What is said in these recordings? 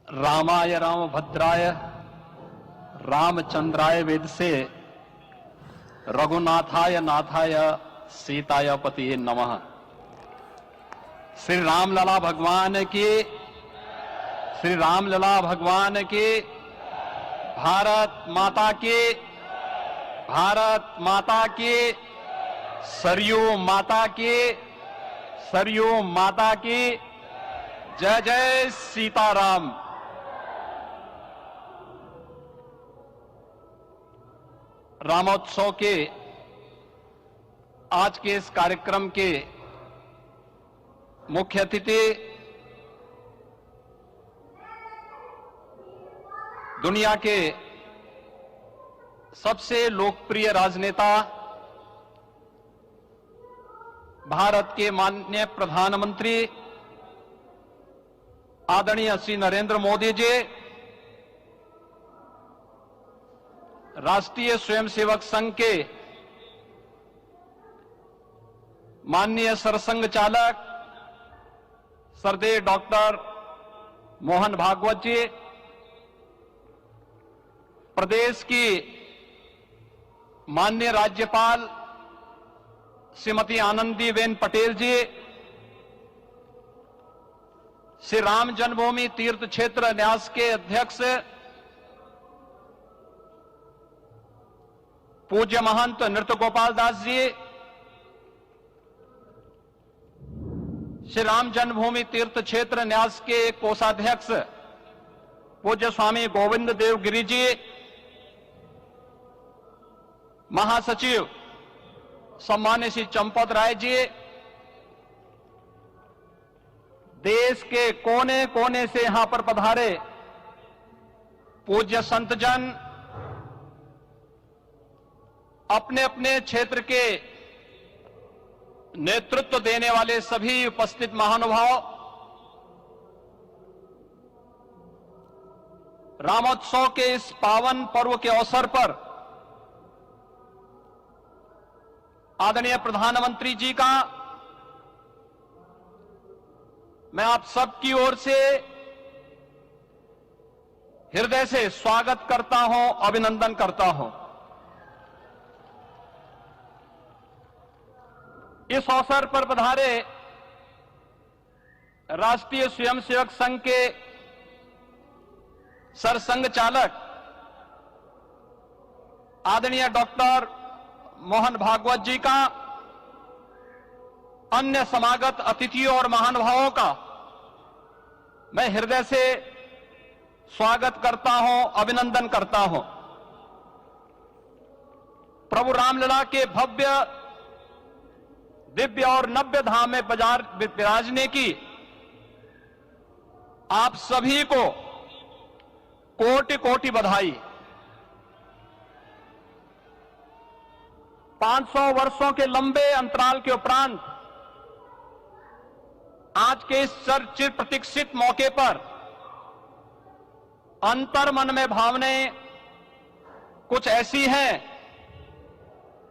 रामाय रामभद्राय रामचंद्राय वेदसे रघुनाथाय नाथाय सीताय पतिये नमः। श्री रामलला भगवान की, श्री रामलला भगवान की, भारत माता की, भारत माता की, सरयू माता की, सरयू माता की, जय जय सीताराम। रामोत्सव के आज के इस कार्यक्रम के मुख्य अतिथि दुनिया के सबसे लोकप्रिय राजनेता भारत के माननीय प्रधानमंत्री आदरणीय श्री नरेंद्र मोदी जी, राष्ट्रीय स्वयंसेवक संघ के माननीय सरसंघ चालक श्रद्धेय डॉक्टर मोहन भागवत जी, प्रदेश की माननीय राज्यपाल श्रीमती आनंदीबेन पटेल जी, श्री राम जन्मभूमि तीर्थ क्षेत्र न्यास के अध्यक्ष पूज्य महंत नृत्य गोपाल दास जी, श्री राम जन्मभूमि तीर्थ क्षेत्र न्यास के कोषाध्यक्ष पूज्य स्वामी गोविंद देव गिरि जी, महासचिव सम्मान्य श्री चंपत राय जी, देश के कोने कोने से यहां पर पधारे पूज्य संतजन, अपने अपने क्षेत्र के नेतृत्व देने वाले सभी उपस्थित महानुभाव, रामोत्सव के इस पावन पर्व के अवसर पर आदरणीय प्रधानमंत्री जी का मैं आप सबकी ओर से हृदय से स्वागत करता हूं, अभिनंदन करता हूं। इस अवसर पर पधारे राष्ट्रीय स्वयंसेवक संघ के सरसंघ चालक आदरणीय डॉक्टर मोहन भागवत जी का, अन्य समागत अतिथियों और महानुभावों का मैं हृदय से स्वागत करता हूं, अभिनंदन करता हूं। प्रभु रामलला के भव्य दिव्य और नव्य धाम में विराजने की आप सभी को कोटि कोटि बधाई। 500 वर्षों के लंबे अंतराल के उपरांत आज के इस चर्चित प्रतीक्षित मौके पर अंतर मन में भावनाएं कुछ ऐसी हैं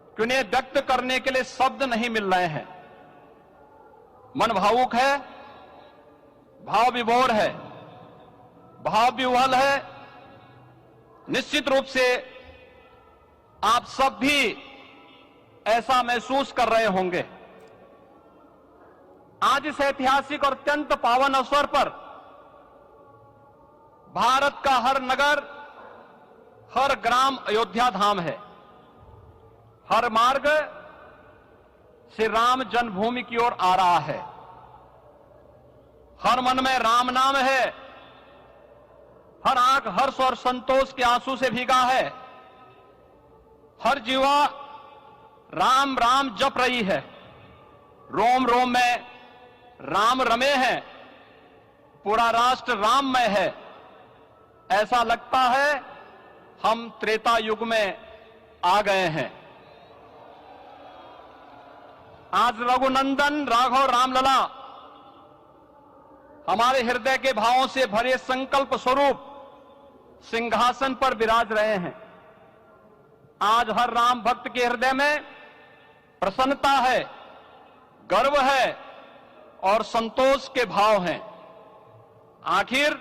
कि उन्हें व्यक्त करने के लिए शब्द नहीं मिल रहे हैं। मन भावुक है, भाव विभोर है, भाव विह्वल है। निश्चित रूप से आप सब भी ऐसा महसूस कर रहे होंगे। आज इस ऐतिहासिक और अत्यंत पावन अवसर पर भारत का हर नगर, हर ग्राम अयोध्या धाम है। हर मार्ग श्री राम जन्मभूमि की ओर आ रहा है। हर मन में राम नाम है, हर आंख हर्ष और संतोष के आंसू से भीगा है। हर जीवा राम राम जप रही है। रोम रोम में राम रमे हैं, पूरा राष्ट्र राममय है। ऐसा लगता है हम त्रेता युग में आ गए हैं। आज रघुनंदन राघव रामलला हमारे हृदय के भावों से भरे संकल्प स्वरूप सिंहासन पर विराज रहे हैं। आज हर राम भक्त के हृदय में प्रसन्नता है, गर्व है और संतोष के भाव हैं। आखिर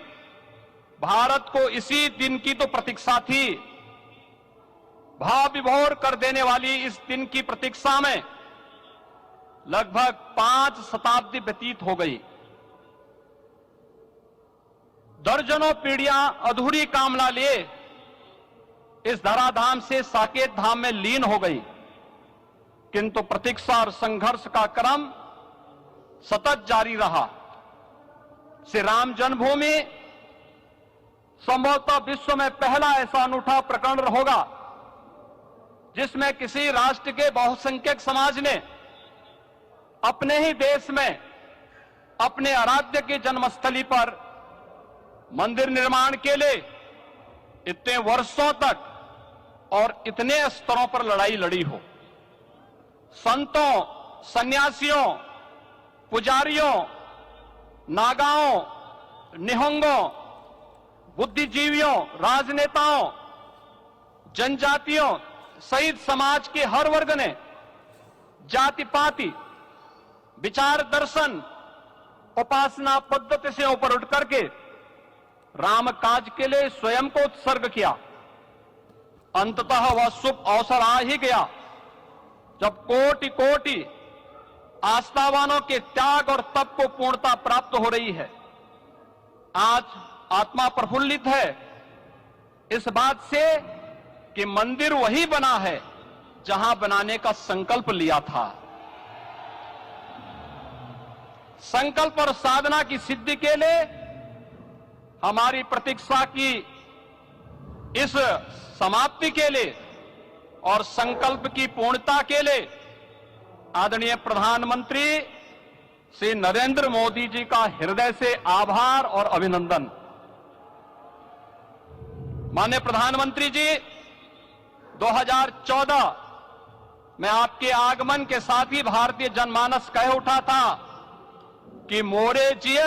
भारत को इसी दिन की तो प्रतीक्षा थी। भाव विभोर कर देने वाली इस दिन की प्रतीक्षा में लगभग 5 शताब्दी व्यतीत हो गई। दर्जनों पीढ़ियां अधूरी कामना लिए इस धराधाम से साकेत धाम में लीन हो गई, किंतु प्रतीक्षा और संघर्ष का क्रम सतत जारी रहा। श्री राम जन्मभूमि संभवतः विश्व में पहला ऐसा अनूठा प्रकरण होगा जिसमें किसी राष्ट्र के बहुसंख्यक समाज ने अपने ही देश में अपने आराध्य की जन्मस्थली पर मंदिर निर्माण के लिए इतने वर्षों तक और इतने स्तरों पर लड़ाई लड़ी हो। संतों, सन्यासियों, पुजारियों, नागाओं, निहंगों, बुद्धिजीवियों, राजनेताओं, जनजातियों सहित समाज के हर वर्ग ने जाति पाति, विचार दर्शन, उपासना पद्धति से ऊपर उठ करके राम काज के लिए स्वयं को उत्सर्ग किया। अंततः वह शुभ अवसर आ ही गया जब कोटि कोटि आस्थावानों के त्याग और तप को पूर्णता प्राप्त हो रही है। आज आत्मा प्रफुल्लित है इस बात से कि मंदिर वही बना है जहां बनाने का संकल्प लिया था। संकल्प और साधना की सिद्धि के लिए हमारी प्रतीक्षा की इस समाप्ति के लिए और संकल्प की पूर्णता के लिए आदरणीय प्रधानमंत्री श्री नरेंद्र मोदी जी का हृदय से आभार और अभिनंदन। माननीय प्रधानमंत्री जी, 2014 में आपके आगमन के साथ ही भारतीय जनमानस कह उठा था कि मोरे जिय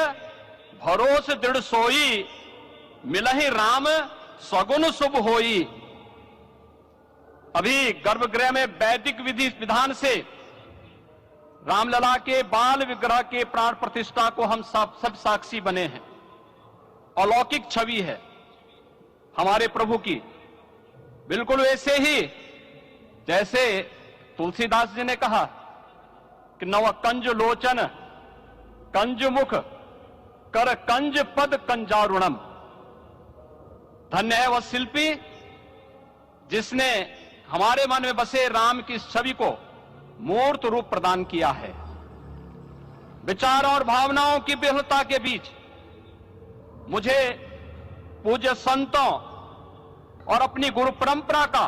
भरोस दृढ़ सोई, मिलहि राम सगुन शुभ होई। अभी गर्भगृह में वैदिक विधि विधान से रामलला के बाल विग्रह के प्राण प्रतिष्ठा को हम सब साक्षी बने हैं। अलौकिक छवि है हमारे प्रभु की, बिल्कुल वैसे ही जैसे तुलसीदास जी ने कहा कि नव कंज लोचन कंज मुख कर कंज पद कंजारुणम। धन्य है वह शिल्पी जिसने हमारे मन में बसे राम की छवि को मूर्त रूप प्रदान किया है। विचार और भावनाओं की विहलता के बीच मुझे पूज्य संतों और अपनी गुरु परंपरा का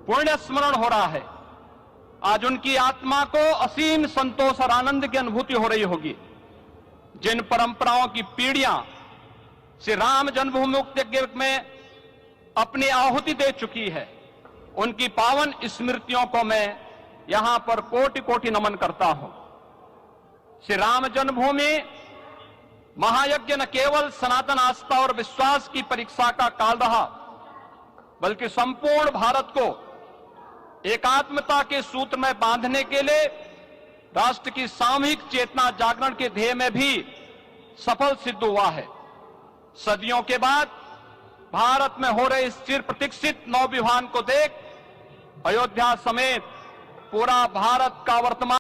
पुण्य स्मरण हो रहा है। आज उनकी आत्मा को असीम संतोष और आनंद की अनुभूति हो रही होगी। जिन परंपराओं की पीढ़ियां श्री राम जन्मभूमि मुक्ति यज्ञ में अपनी आहुति दे चुकी है, उनकी पावन स्मृतियों को मैं यहां पर कोटि कोटि नमन करता हूं। श्री राम जन्मभूमि महायज्ञ न केवल सनातन आस्था और विश्वास की परीक्षा का काल रहा, बल्कि संपूर्ण भारत को एकात्मता के सूत्र में बांधने के लिए राष्ट्र की सामूहिक चेतना जागरण के ध्येय में भी सफल सिद्ध हुआ है। सदियों के बाद भारत में हो रहे इस चिर प्रतीक्षित नवविवाह को देख अयोध्या समेत पूरा भारत का वर्तमान